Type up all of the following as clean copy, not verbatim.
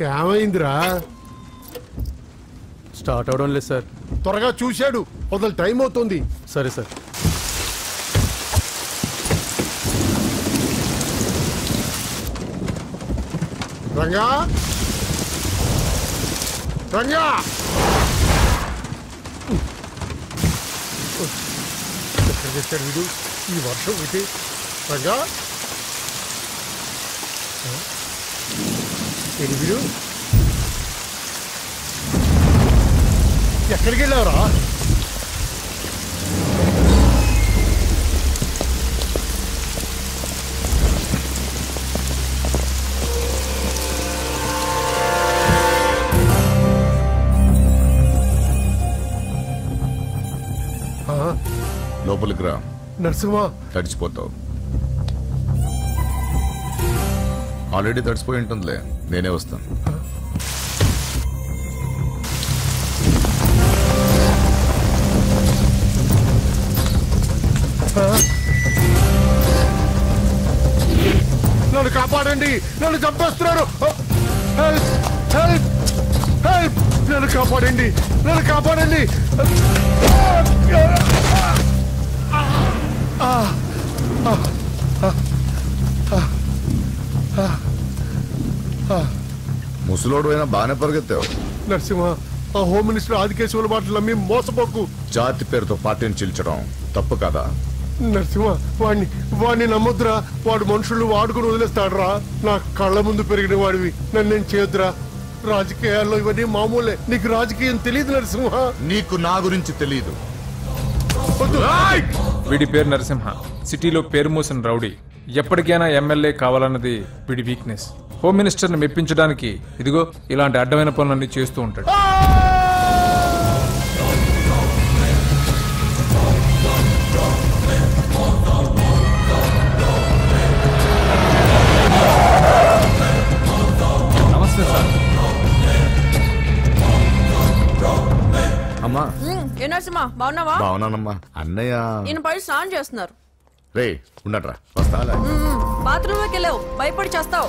ఏమైందిరా? స్టార్ట్ అవడం లేదు సార్. త్వరగా చూశాడు, మొదలు టైం అవుతుంది. సరే సార్. రంగా రంగా ఎక్కడ తెచ్చాడు వీడు ఈ వర్షం ఒకటి? రంగా ఏంటి వీడు? ఎక్కడికి వెళ్ళావురా? లోపలికి రా. నరసింహ, తడిచిపోతావు. ఆల్రెడీ తడిసిపోయి ఉంటుందిలే, నేనే వస్తాను. నన్ను కాపాడండి, నన్ను చంపేస్తున్నారు. హెల్ప్ హెల్ప్ హెల్ప్, నన్ను కాపాడండి, నన్ను కాపాడండి. ముసలోడు అయినా బాగానే పరిగెత్తావు. నరసింహ, ఆ హోమ్ మినిస్టర్ ఆదికేశవుల మాటలు నమ్మి మోసపోకు. జాతి పేరుతో పార్టీని చీల్చడం తప్పు కదా? నరసింహ, వాడిని నమ్మొద్దురా. వాడు మనుషులు వాడుకుని వదిలేస్తాడురా. నా కళ్ళ ముందు పెరిగిన వాడివి, నన్ను నేను చేయొద్దురా. రాజకీయాల్లో ఇవన్నీ మామూలే. నీకు రాజకీయం తెలియదు నరసింహ. నీకు నా గురించి తెలియదు. వీడి పేరు నరసింహ, సిటీలో పేరు మోసిన రౌడీ. ఎప్పటికైనా ఎమ్మెల్యే కావాలన్నది వీడి వీక్నెస్. హోమ్ మినిస్టర్ని మెప్పించడానికి ఇదిగో ఇలాంటి అడ్డమైన పనులన్నీ చేస్తూ ఉంటాడు. నమస్తే సార్. అమ్మా. ఏ నరసింహ, బాగున్నావా? బాగున్నానమ్మా. అన్నయ్య ఈయన పడి స్నానం చేస్తున్నారు. రే ఉండట్రా, వస్తా. బాత్రూంలోకి వెళ్ళావు, భయపడి చేస్తావు.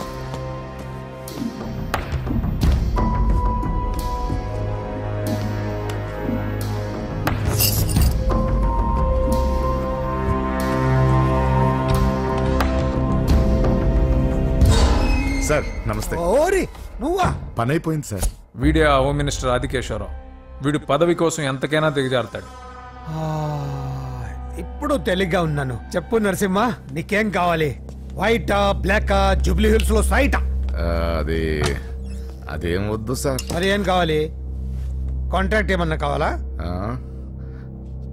సార్ నమస్తే. ఓరి నువ్వా? పని అయిపోయింది సార్. వీడే ఆ హోమ్ మినిస్టర్ ఆదికేశవరావు. వీడు పదవి కోసం ఎంతకైనా దిగజారుతాడు. ఇప్పుడు తెలిగ్గా ఉన్నాను. చెప్పు నరసింహ, నీకేం కావాలి? వైటా, బ్లాకా, జూబ్లీ హిల్స్ లో సైటా? అదేం వద్దు సార్. మరి ఏం కావాలి? కాంట్రాక్ట్ ఏమన్నా కావాలా?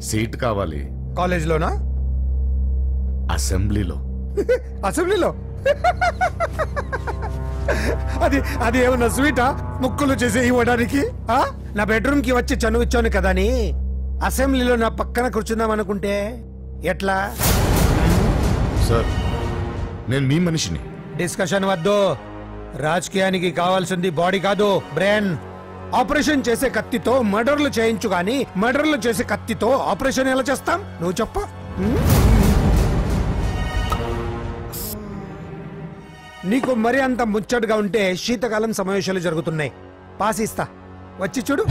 సీట్ కావాలి. కాలేజ్లోనా? అసెంబ్లీలో. అసెంబ్లీలో? అది ఏమన్నా స్వీటా? ముక్కులు చేసి ఇవ్వడానికి? నా బెడ్రూమ్ కి వచ్చి చనువిచ్చాను కదా అని అసెంబ్లీలో నా పక్కన కూర్చుందాం అనుకుంటే ఎట్లా? సార్ నేను మీ మనిషిని. డిస్కషన్ వద్దు. రాజకీయానికి కావాల్సింది బాడీ కాదు, బ్రెయిన్. ఆపరేషన్ చేసే కత్తితో మర్డర్లు చేయించు గాని మర్డర్లు చేసే కత్తితో ఆపరేషన్ ఎలా చేస్తాం? నువ్వు చెప్పు. నీకు మరి అంత ముచ్చటగా ఉంటే శీతకాలం సమావేశాలు జరుగుతున్నాయి. పాసిస్తా, వచ్చి చూడు.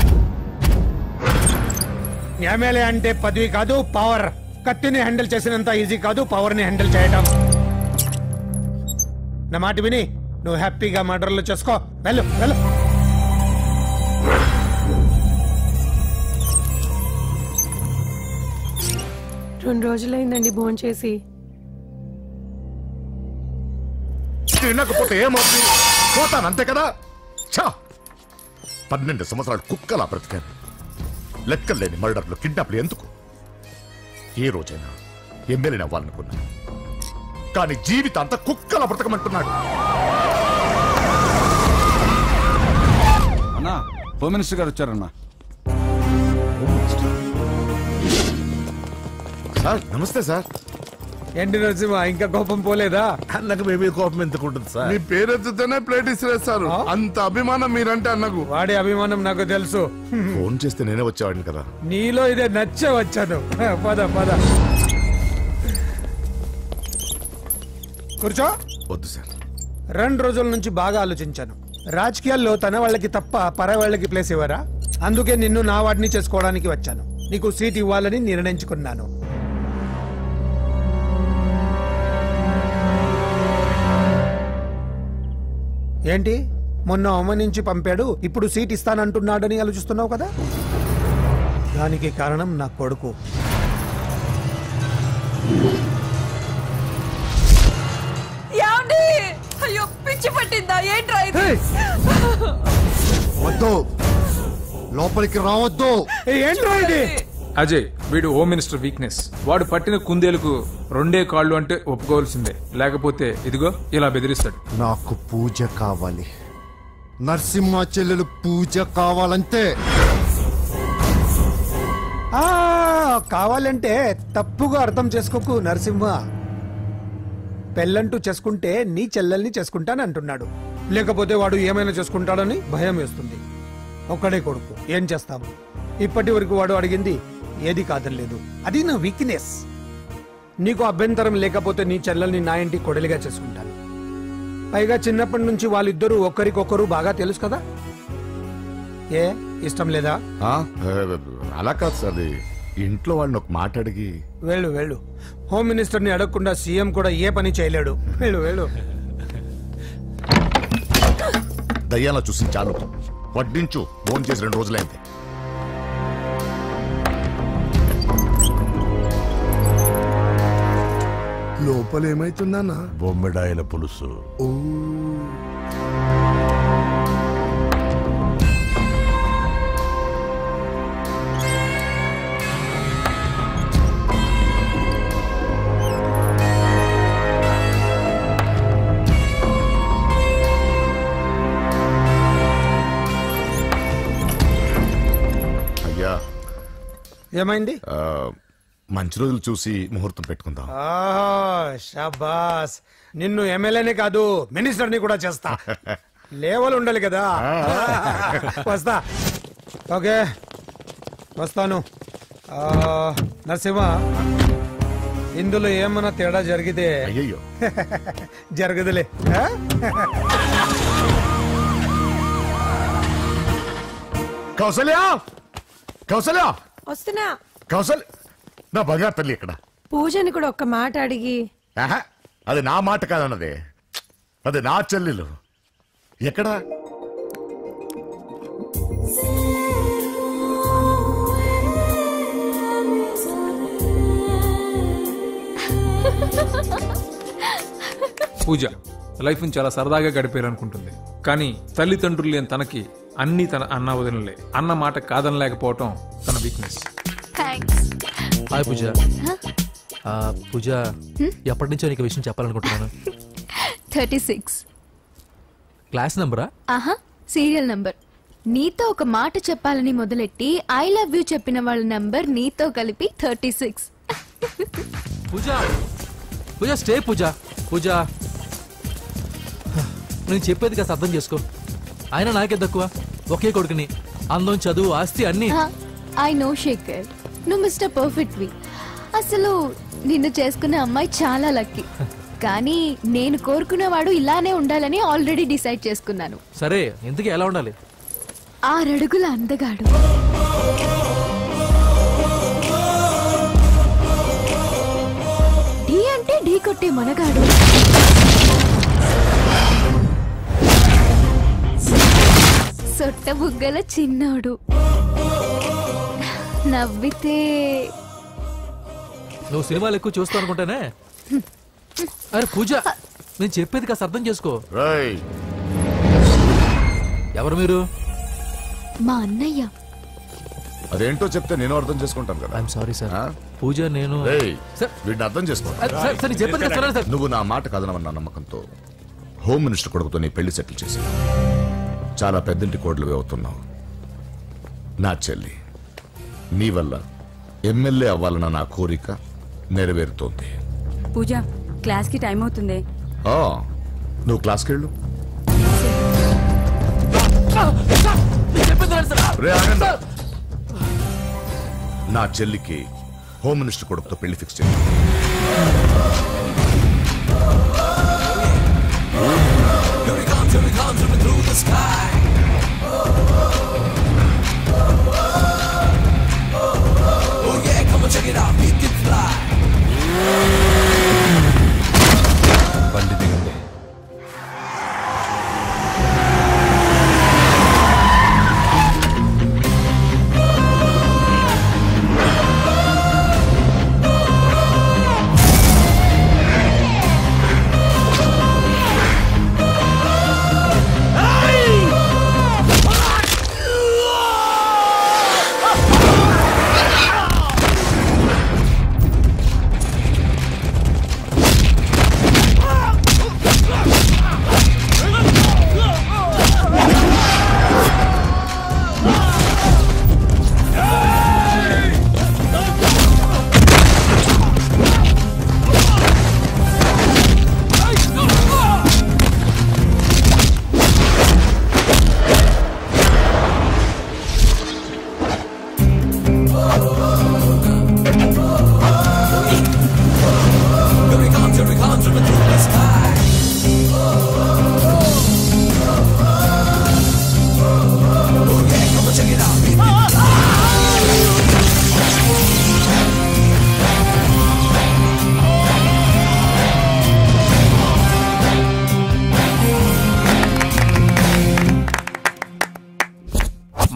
ఎమ్మెల్యే అంటే పదవి కాదు, పవర్. కత్తిని హ్యాండిల్ చేసినంత ఈజీ కాదు పవర్ ని హ్యాండిల్ చేయడం. నా మాట విని నువ్వు హ్యాపీగా మర్డర్లు చేసుకో. వెళ్ళు వెళ్ళు. రెండు రోజులైందండి భోజనం చేసి. తినకపోతే ఏమవుతుంది? పోతాను అంతే కదా. 12 సంవత్సరాలు కుక్కలా బ్రతికాను. లెక్కలేని మర్డర్లు, కిడ్నాప్లు ఎందుకు? ఏ రోజైనా ఎమ్మెల్యేని అవ్వాలనుకున్నా, కానీ జీవితాంతా కుక్కలా బ్రతకమంటున్నాడు. అన్నా, హోమ్ మినిస్టర్ గారు వచ్చారన్నా. సార్ నమస్తే సార్. ఏంటి నరసింహ, ఇంకా కోపం పోలేదా? అన్నకు మేమే కోపం ఎందుకుంటుంది సార్? మీ పేరెత్తుతోనే ప్లేట్ ఇసిరేస్తారు. అంత అభిమానం మీరంటే అన్నకు. వాడి అభిమానం నాకు తెలుసు. ఫోన్ చేస్తే నేనే వచ్చేవాడిని కదా. నీలో ఇదే నచ్చే వచ్చాను. పద పద కూర్చో. వద్దు సార్. 2 రోజుల నుంచి బాగా ఆలోచించాను. రాజకీయాల్లో తన వాళ్ళకి తప్ప పర వాళ్ళకి ప్లేస్ ఇవ్వరా? అందుకే నిన్ను నా వాడిని చేసుకోవడానికి వచ్చాను. నీకు సీట్ ఇవ్వాలని నిర్ణయించుకున్నాను. ఏంటి మొన్న అవమానించి పంపాడు, ఇప్పుడు సీట్ ఇస్తానంటున్నాడని ఆలోచిస్తున్నావు కదా? దానికి కారణం నా కొడుకు. అయ్యో పిచ్చి పట్టిందా? ఏంట్రా ఇది? వద్దు, లోపలికి రావద్దు. ఏంట్రా ఇది? అజయ్, వీడు హోమ్ మినిస్టర్ వీక్నెస్. వాడు పట్టిన కుందేలకు 2 కాళ్ళు అంటే ఒప్పుకోవాల్సిందే, లేకపోతే ఇదిగో ఇలా బెదిరిస్తాడు. నాకు పూజ కావాలి, నరసింహ చెల్లెలు పూజ కావాలంతే. కావాలంటే తప్పుగా అర్థం చేసుకోకు నరసింహ. పెళ్ళంటూ చేసుకుంటే నీ చెల్లెల్ని చేసుకుంటానంటున్నాడు. లేకపోతే వాడు ఏమైనా చేసుకుంటాడని భయం వేస్తుంది. ఒక్కడే కొడుకు, ఏం చేస్తాము? ఇప్పటి వరకు వాడు అడిగింది ఏది కాదనలేదు. అది నా వీక్నెస్. నీకు అభ్యంతరం లేకపోతే నీ చెల్లెల్ని నా ఇంటి కొడలిగా చేసుకుంటాను. పైగా చిన్నప్పటి నుంచి వాళ్ళిద్దరూ ఒకరికొకరు బాగా తెలుసు కదా. ఏ ఇష్టం లేదా? అలా కాదు సార్, ఇంట్లో వాళ్ళని ఒక మాట అడిగి. వెళ్ళు వెళ్ళు. హోమ్ మినిస్టర్ని అడగకుండా సీఎం కూడా ఏ పని చేయలేడు. వెళ్ళు వెళ్ళు. దయ్యాలా చూసి చాలు, వడ్డించు. ఫోన్ చేసి 2 రోజులైంది. లోపల ఏమైతుందన్నా? బొమ్మిడాయల పులుసు. ఏమైంది? మంచి రోజులు చూసి ముహూర్తం పెట్టుకుందాం. షాబాస్. నిన్ను ఎమ్మెల్యేనే కాదు మినిస్టర్ని కూడా చేస్తా. లేవల్ ఉండాలి కదా. వస్తా. ఓకే వస్తాను. నరసింహ, ఇందులో ఏమన్నా తేడా జరిగితే అయ్యో జరగదులే. కౌసల్య, కౌసల్య, వస్తున్నా. కౌసల్య, నా బంగారు తల్లి ఇక్కడ. పూజని కూడా ఒక్క మాట అడిగి. అది నా మాట కాదన్నదే, అది నా చెల్లెలు. ఎక్కడా? పూజ లైఫ్ ని చాలా సరదాగా గడిపేయాలనుకుంటుంది. కానీ తల్లిదండ్రులు లేని తనకి అన్ని తన అన్న వదినలే. అన్న మాట కాదనలేకపోవటం తన వీక్నెస్. హాయ్ పూజ. పూజ, ఎప్పటి నుంచో నీకు విషయం చెప్పాలనుకుంటున్నాను. 36 క్లాస్ నంబరా? ఆహా, సీరియల్ నంబర్. నీతో ఒక మాట చెప్పాలని మొదలెట్టి ఐ లవ్ యూ చెప్పిన వాళ్ళ నంబర్ నీతో కలిపి 36. పూజ, పూజ స్టే. పూజ, పూజ నేను చెప్పేది కాస్త అర్థం చేసుకో. ఆయన నాకే తక్కువ, ఒకే కొడుకుని. అందం, చదువు, ఆస్తి అన్ని. ఐ నో శేఖర్, నువ్వు మిస్టర్ పర్ఫెక్ట్ వి. అసలు నిన్ను చేసుకునే అమ్మాయి చాలా లక్కీ. కానీ నేను కోరుకునేవాడు ఇలానే ఉండాలని ఆల్రెడీ డిసైడ్ చేసుకున్నాను. సరే, ఎందుకు ఎలా ఉండాలి? 6 అడుగుల అందగాడు, ఢీ అంటే ఢీ కొట్టే మనగాడు, సొట్ట బుగ్గల చిన్నోడు, నవ్వితే. నువ్వు సినిమాలు ఎక్కువ చూస్తావు అనుకుంటానే. అరే పూజ, నేను చెప్పేది కాస్త అర్థం చేసుకో. ఎవరు మీరు? మా అన్నయ్య. అదేంటో చెప్తే నేను అర్థం చేసుకుంటాను కదా. I'm sorry sir. పూజ, నేను వీడిని అర్థం చేసుకో. చెప్పేది. నువ్వు నా మాట కాదనవన్న నమ్మకంతో హోమ్ మినిస్టర్ కొడుకుతో నీ పెళ్లి సెటిల్ చేసి చాలా పెద్దంటి కోడలు అవుతున్నావు. నా చెల్లి, నీ వల్ల ఎమ్మెల్యే అవ్వాలన్న నా కోరిక నెరవేరుతోంది. పూజ, క్లాస్ కి టైం అవుతుంది. నువ్వు క్లాస్కి వెళ్ళు. నా చెల్లికి హోమ్ మినిస్టర్ కొడుకుతో పెళ్లి ఫిక్స్ చేయండి. Here we come. బండి దిగండి.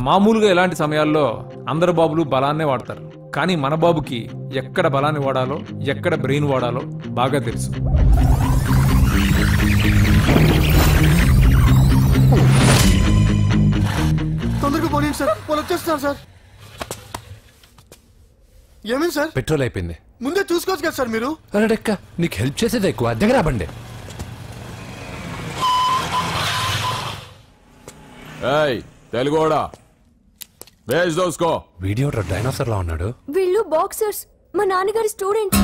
మామూలుగా ఇలాంటి సమయాల్లో అందరు బాబులు బలాన్నే వాడతారు, కానీ మన బాబుకి ఎక్కడ బలాన్ని వాడాలో ఎక్కడ బ్రెయిన్ వాడాలో బాగా తెలుసు. తొందరగా పోనీ సార్, వాళ్ళు వచ్చేస్తున్నారు సార్. ఏమైంది సార్? పెట్రోల్ అయిపోయింది. ముందే చూసుకోవచ్చు కదా సార్ మీరు. అరెక్క నీకు హెల్ప్ చేసేది ఎక్కువ, దగ్గర బండి. తెలుగోడా వీడియో డైనోసర్ లా ఉన్నాడు. వీళ్ళు బాక్సర్స్, మా నాన్నగారి స్టూడెంట్.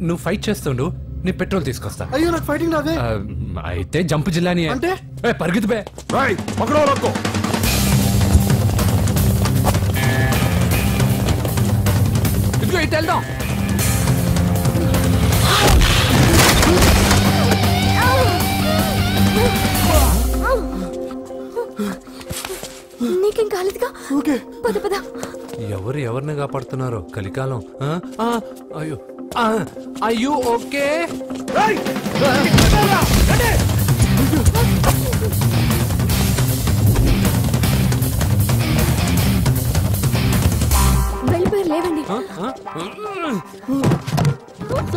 నువ్వు ఫైట్ చేస్తుండు, నీ పెట్రోల్ తీసుకొస్తా. అయ్యో నాకు ఫైటింగ్ రాదే. అయితే జంప్ జిల్లాని అంటే పరిగెత్తు బే. ఇదిగో ఇటు వెళ్దాం. నీకేం కాలేదుగా? ఓకే పద పద. ఎవరు ఎవరిని కాపాడుతున్నారో కలికాలం. అయ్యో అయ్యో ఓకే. వెళ్ళిపోయారు, లేవండి.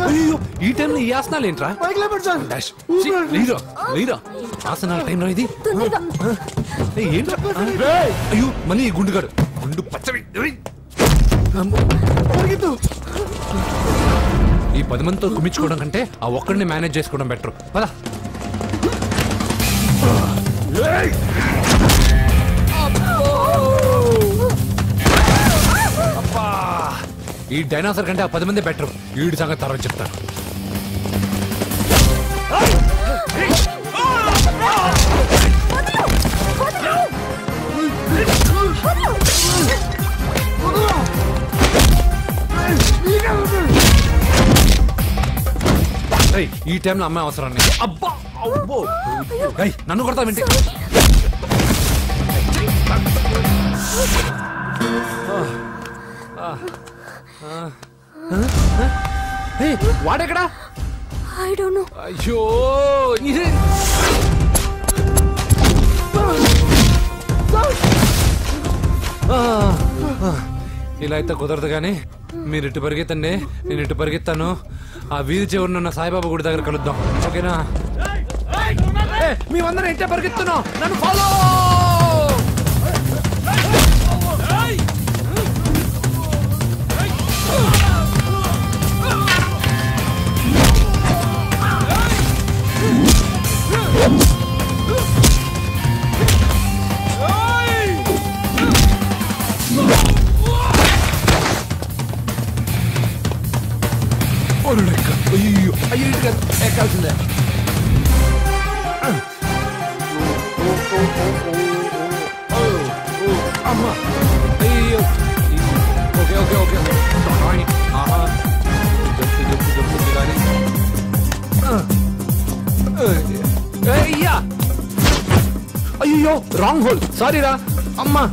అయ్యో ఈ టైంలో ఈ ఆసనాలు ఏంట్రా? ఆసనాల టైంలో ఇది ఏంట్రా? అయ్యో మళ్ళీ ఈ గుండుగాడు, గుండు పచ్చవి. ఈ 10 మందితో కుమ్మించుకోవడం కంటే ఆ ఒక్కడిని మేనేజ్ చేసుకోవడం బెటర్. పదా ఈ డైనోసర్ కంటే ఆ 10 మంది బెటర్. వీడి సంగతి తర్వాత చెప్తాను. ఈ టైంలో అమ్మాయి అవసరం. అబ్బా నన్ను కొడతా వింటే. వాడెక్కడా? I don't know. అయ్యో ఇలా అయితే కుదరదు, కానీ మీరు ఇటు పరిగెత్తండి, నేను ఇటు పరిగెత్తాను. ఆ వీధి చివరినున్న సాయిబాబా గుడి దగ్గర కలుద్దాం, ఓకేనా? మేమందరం ఇంటే పరిగెత్తున్నాం, నన్ను ఫాలో. అయ్యో అయ్యో ఎక్కాల్సిందే. అమ్మా అయ్యో. Okay okay okay. ఆహా జంపు జంపు జంపు కానీ అయ్యో రాంగ్ హోల్, సారీ రా అమ్మా.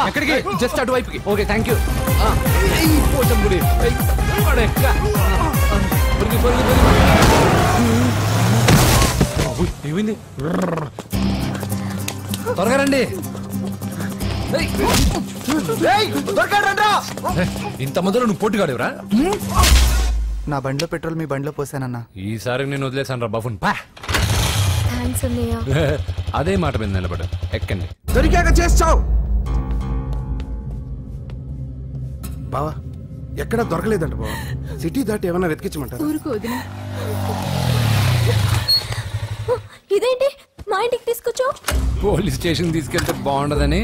ఎక్కడికి? జస్ట్ అటువైపుకి. Okay thank you. పోచంపుడి ఏమైంది? త్వరగా రండి. ఇంత మందిలో నువ్వు పోటీగాడేవరా? నా బండిలో పెట్రోల్ మీ బండిలో పోసానన్నా. ఈసారి నేను వదిలేసాను రా బఫున్. అదే మాట మీద నిలబడు. ఎక్కండి. దొరికాక చేస్తావు బావా. ఎక్కడ దొరకలేదంట బావా. సిటీ దాటి ఏమన్నా వెతికించమంటారు? ఊరుకోదినా. ఇదేంటి మా ఇంటికి తీసుకొచ్చావు? పోలీస్ స్టేషన్ తీసుకెళ్తే బాగుండదని.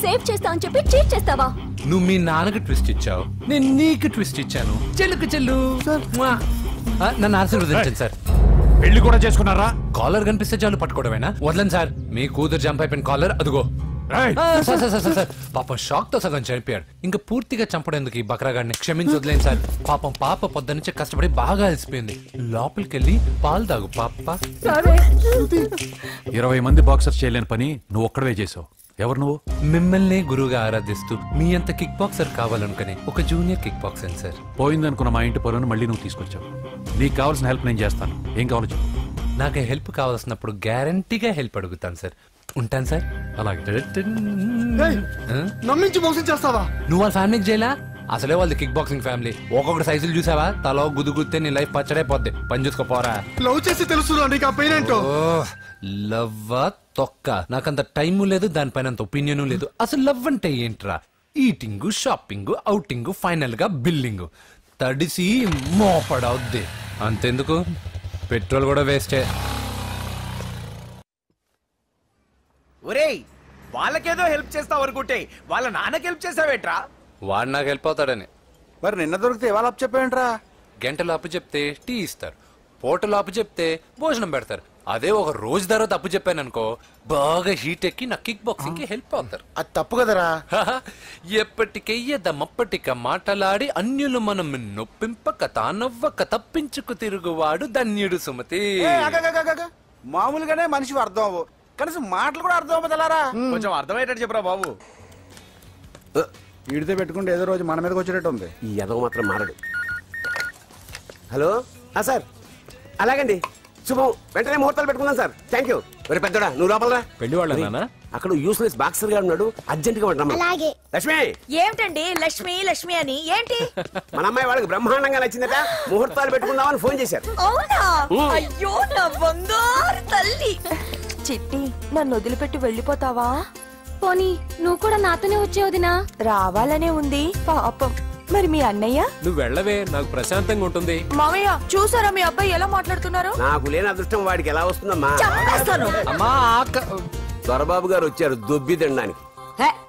సేవ్ చేస్తా అని చెప్పి చీట్ చేస్తావా? నువ్వు మీ నాన్నకి ట్విస్ట్ ఇచ్చావు, నేను నీకు ట్విస్ట్ ఇచ్చాను. చెల్లుకు చెల్లు నన్ను ఆశీర్వదించండి సార్. పెళ్లి కూడా చేసుకున్నారా? కాలర్ కనిపిస్తే చాలు పట్టుకోవడమేనా? వదలండి సార్. మీ కూతురు జంప్ అయిపోయిన కాలర్ అదుగో. పాపం షాక్ తో సగం చనిపోయాడు. ఇంకా పూర్తిగా చంపడేందుకు ఈ బక్రాగాడిని క్షమించి వదిలేను సార్. పాపం పాప పొద్దున్నుంచి కష్టపడి బాగా అలసిపోయింది. లోపలికెళ్ళి పాలు తాగు పాప. 20 మంది బాక్సర్స్ చేయలేని పని నువ్వు ఒక్కడవే చేసావు. ఎవరు నువ్వు? మిమ్మల్ని గురువుగా ఆరాధిస్తూ మీ అంత కిక్ బాక్సర్ కావాలనుకునే ఒక జూనియర్ కిక్ బాక్సర్ సార్. పోయిందనుకున్న మా ఇంటి పొలను మళ్ళీ నువ్వు తీసుకొచ్చావు. నీకు కావాల్సిన హెల్ప్ నేను చేస్తాను. ఏం కావాలో చెప్పు. నాకు హెల్ప్ కావాల్సినప్పుడు గ్యారంటీగా హెల్ప్ అడుగుతాను సార్. ఉంటాను సార్. అలాగే. నమ్మించి మోసం చేస్తావా? నువ్వు వాళ్ళ ఫ్యామిలీకి చేయలా? అసలే వాళ్ళది కిక్ బాక్సింగ్ ఫ్యామిలీ. ఒక్కొక్కటి సైజులు చూసావా? తలో గుద్దుగుద్దే నీ లైఫ్ పచ్చడైపోద్ది. పని చూసుకోపోరా. లవ్ చేసి తెలుసు నీకు ఆ పెయిన్ ఏంటో. లవ్వా తొక్క. నాకంత టైము లేదు, దానిపైన అంత ఒపీనియన్ లేదు. అసలు లవ్ అంటే ఏంట్రా? ఈటింగ్, షాపింగ్, అవుటింగ్, ఫైనల్ గా బిల్లింగ్. తడిసి మోపడవుద్ది. అంతెందుకు, పెట్రోల్ కూడా వేస్టే. ఒరేయ్, వాళ్ళకేదో హెల్ప్ చేస్తావు అనుకుంటే వాళ్ళ నాన్నకి హెల్ప్ చేసావేట్రా? వాడు నాకు హెల్ప్ అవుతాడని. మరి నిన్న దొరికితే ఇవాళ అప్పు చెప్పేంట్రా? గంటలు అప్పు చెప్తే టీ ఇస్తారు, పూటలు అప్పు చెప్తే భోజనం పెడతారు. అదే ఒక రోజు తర్వాత అప్పు చెప్పాను అనుకో, బాగా హీట్ ఎక్కి నా కిక్ బాక్సింగ్ కి హెల్ప్ అవుతారు. అది తప్పు కదరా. ఎప్పటికెయ్యదమప్పటిక మాటలాడి అన్యులు మనం నొప్పింపక తానవ్వక తప్పించుకు తిరుగువాడు ధన్యుడు సుమతి. మామూలుగానే మనిషి అర్థం అవ్వు, కనీసం మాటలు కూడా అర్థం అవ్వదలారా. కొంచెం అర్థమయ్యేటట్టు చెప్పరా బాబు. వీడితే పెట్టుకుంటే ఏదో రోజు మన మీదకి వచ్చేటట్టు ఉంది. ఈ ఎదవ మాత్రం మారడు. హలో సార్, అలాగండి, శుభం. వెంటనే ముహూర్తాలు పెట్టుకున్నాను సార్. Thank you. మరి పెద్దడా నువ్వు లోపలరా. పెళ్లి వాళ్ళ అక్కడ యూస్లెస్ బాక్సర్ గా ఉన్నాడు, అర్జెంట్ గా ఉంటాం. లక్ష్మి. ఏమిటండి లక్ష్మి లక్ష్మి అని? ఏంటి? మన అమ్మాయి వాళ్ళకి బ్రహ్మాండంగా నచ్చిందట, ముహూర్తాలు పెట్టుకుందామని ఫోన్ చేశారు. అవునా? అయ్యో నా బంగారు తల్లి. చిట్టి, నన్ను వదిలిపెట్టి వెళ్ళిపోతావా? పోనీ నువ్వు కూడా నాతోనే వచ్చేవదినా? రావాలనే ఉంది పాపం. మరి మీ అన్నయ్య? నువ్వు వెళ్ళవే, నాకు ప్రశాంతంగా ఉంటుంది. మామయ్య చూసారా మీ అబ్బాయి ఎలా మాట్లాడుతున్నారు? నాకు లేని అదృష్టం వాడికి ఎలా వస్తుందమ్మా? అమ్మా దొరబాబు గారు వచ్చారు దొబ్బి తినడానికి.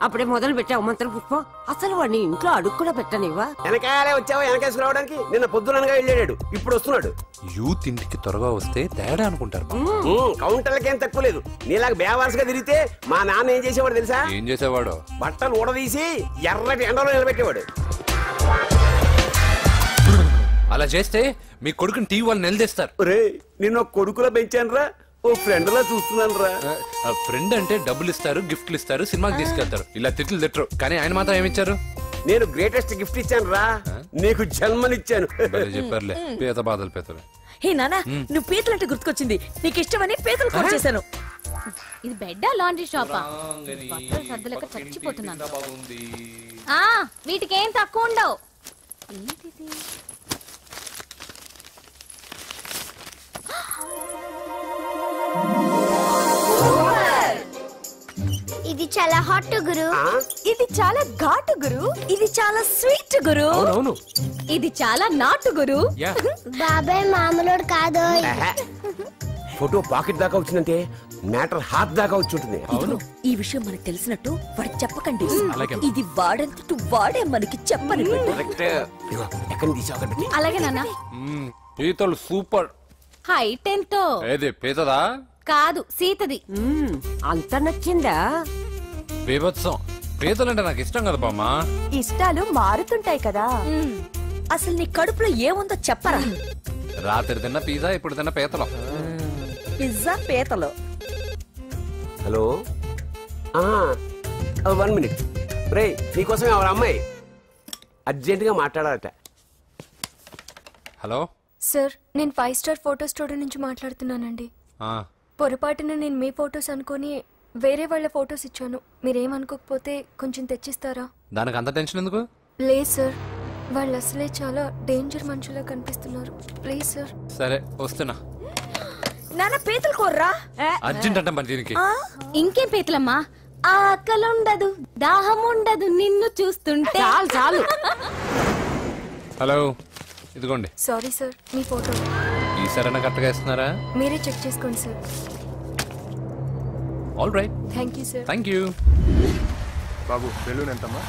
అప్పుడే మొదలు పెట్టావు మంత్ర పుష్పం. అసలు వాడిని ఇంట్లో అడుగు కూడా పెట్టనివ్వా? వెనకాలే వచ్చావా? వెనకేసుకు రావడానికి నిన్న పొద్దుననగా వెళ్ళాడు, ఇప్పుడు వస్తున్నాడు. యూత్ ఇంటికి త్వరగా వస్తే తేడా అనుకుంటారు. కౌంటర్లకేం తక్కువ లేదు. నీలాగా బేవారసుగా తిరిగితే మా నాన్న ఏం చేసేవాడు తెలుసా? ఏం చేసేవాడు? బట్టలు ఊడదీసి ఎర్రటి ఎండలో నిలబెట్టేవాడు. అలా చేస్తే మీ కొడుకుని టీవీ వాళ్ళు నిలదీస్తారు. నిన్న కొడుకులో పెంచాను రా, ఓ ఫ్రెండ్ లా చూస్తున్నాను రా. ఫ్రెండ్ అంటే డబ్బులు ఇస్తారు, గిఫ్ట్లు ఇస్తారు, సినిమాకి తీసుకెళ్తారు. ఇలా తిట్లు తిట్టరు. కానీ ఆయన మాత్రం ఏమిచ్చారు? నేను గ్రేటెస్ట్ గిఫ్ట్ ఇచ్చాను రా, నీకు జన్మనిచ్చాను. చెప్పారులే, పీత బాధలు పీతలు. హే నానా, నువ్వు పీతలంటే గుర్తుకొచ్చింది. నీకు ఇష్టమని పీతలు కూడా చేశాను. ఇది బెడ్డా లాండ్రీ షాపా? బట్టలు సర్దలేక చచ్చిపోతున్నాను. వీటికి ఏం తక్కువ ఉండవు. ఏంటిది? ఇది చాలా హాట్ గురు. ఇది చాలా ఘాటు గురు. ఇది చాలా స్వీట్ గురు. ఇది చాలా నాటు గురు. బాబాయ్ మామూలుడు కాదు. ఫోటో పాకెట్ దాకా వచ్చిందంటే మ్యాటర్ హాత్ దాకా వచ్చి ఉంటుంది. ఈ విషయం మనకు తెలిసినట్టు వాడికి చెప్పకండి. అలాగే. ఇది వాడంతట వాడే మనకి చెప్పని కరెక్ట్. ఇదిగో, ఎక్కడి నుంచి తీసావు అక్కడ పెట్టి. అలాగే నాన్న. పీతలు సూపర్. హైట్ ఎంతో ఏది పీతదా కాదు సీతది. అంత నచ్చిందా? బీభత్సం. పీతలంటే నాకు ఇష్టం కదా బామ్మ. ఇష్టాలు మారుతుంటాయి కదా. అసలు నీ కడుపులో ఏముందో చెప్పరా. రాత్రి తిన్న పిజ్జా, ఇప్పుడు తిన్న పీతలు. పిజ్జా పీతలు. Hello 1 minute. రే నీకోసం ఎవరు అమ్మాయి అర్జెంటుగా మాట్లాడాలట. హలో సార్, నేను 5 స్టార్ ఫోటో స్టూడియో నుంచి మాట్లాడుతున్నానండి. పొరపాటున నేను మీ ఫొటోస్ అనుకొని వేరే వాళ్ళ ఫొటోస్ ఇచ్చాను. మీరేమనుకోకపోతే కొంచెం తెచ్చిస్తారా? దానికి అంత టెన్షన్ ఎందుకు? లేదు సార్, వాళ్ళు అసలే చాలా డేంజర్ మనుషులా కనిపిస్తున్నారు. Please sir. సరే వస్తున్నా. నాన్న పీతలు కోర్రా. అర్జెంట్ అంట మరి దీనికి. ఇంకేం పీతలమ్మా, ఆకలి ఉండదు, దాహం ఉండదు నిన్ను చూస్తుంటే. చాలు చాలు. హలో ఇదిగోండి. సారీ సార్, మీ ఫోటో. ఈసారైనా కరెక్ట్గా ఇస్తున్నారా? మీరే చెక్ చేసుకోండి sir. All right. Thank you sir. Thank you. Babu balloon ఎంతమ్మా?